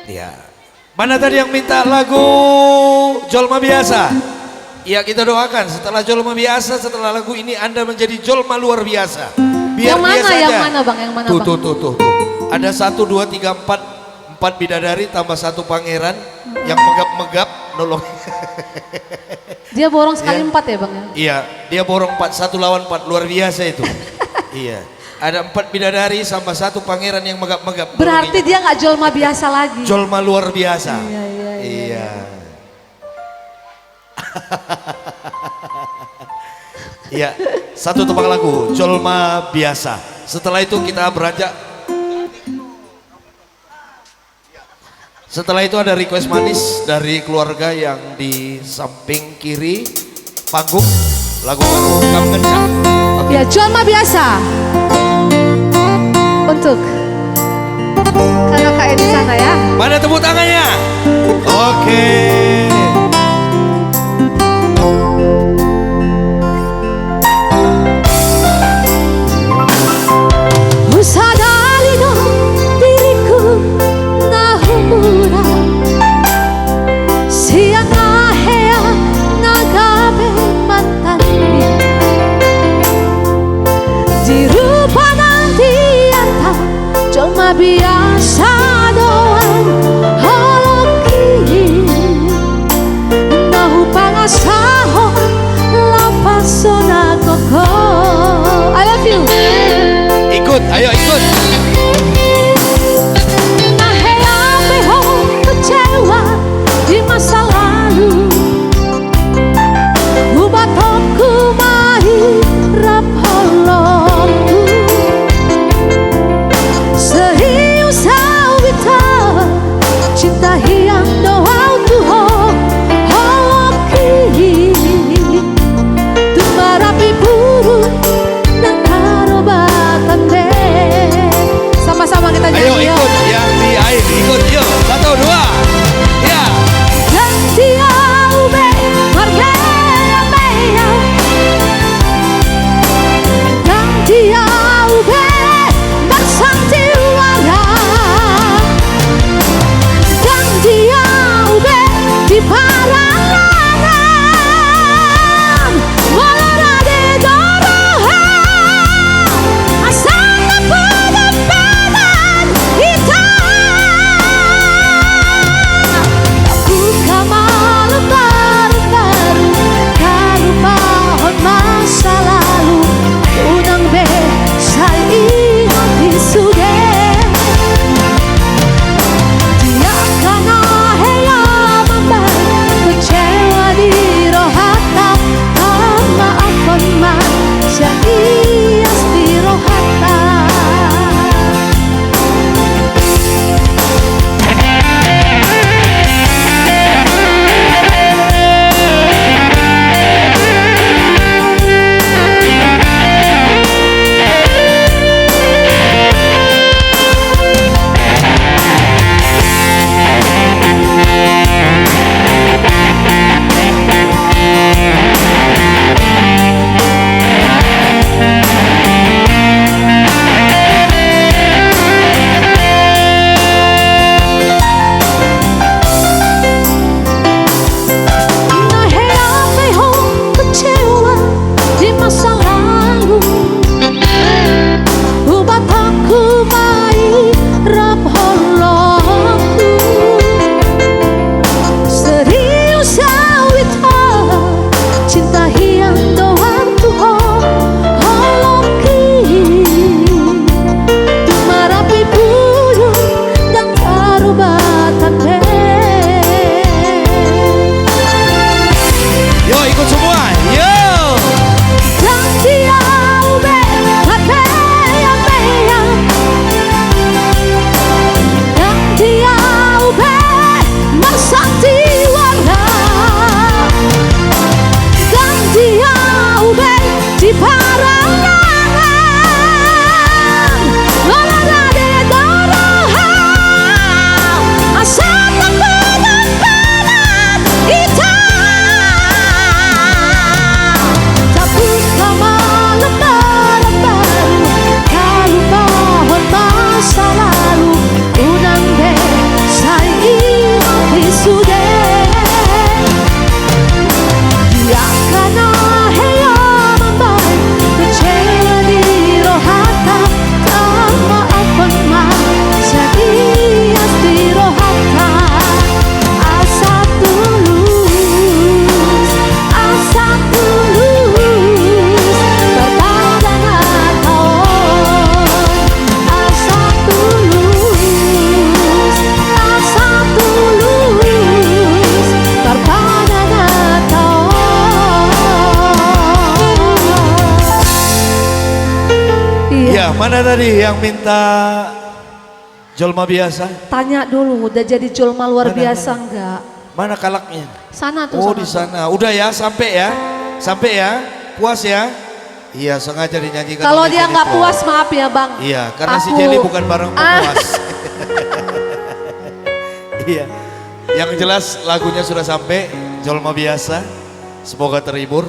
Ya. Mana tadi yang minta lagu Jolma Biasa? Ya kita doakan setelah Jolma Biasa, setelah lagu ini Anda menjadi Jolma luar biasa. Biar yang mana, biasa yang aja. mana bang, yang mana Tuh, bang? tuh. Ada 1, 2, 3, 4 bidadari tambah 1 pangeran yang megap-megap nolong. Dia borong sekali Ya. 4 ya bang ya? Iya, dia borong 4, 1 lawan 4, luar biasa itu. Iya, ada 4 bidadari sama 1 pangeran yang megap-megap. Berarti dia nggak Jolma biasa lagi. Jolma luar biasa. Iya. Iya, 1 tebak lagu Jolma Biasa. Setelah itu kita beranjak. Setelah itu ada request manis dari keluarga yang di samping kiri panggung, lagu baru Kangen Ya. Ya Jolma Biasa. Untuk kakak di sana ya. Mana tepuk tangannya? Oke. Usadari no diriku nahumura siang ahea nagabe matani dirupa nanti anta cuma biasa doang holoki Mana tadi yang minta Jolma biasa? Tanya dulu, udah jadi Jolma luar Mana, biasa enggak? Mana kalaknya? Sana tuh. Oh sana di tuh. sana. Udah ya, sampai ya. Sampai ya. Puas ya. Iya, sengaja dinyanyikan. Kalau oleh dia nggak Jennifer. puas maaf ya bang. Iya, karena si Aku- Jelly bukan barang pemuas. Iya. Yang jelas lagunya sudah sampai, Jolma biasa. Semoga terhibur.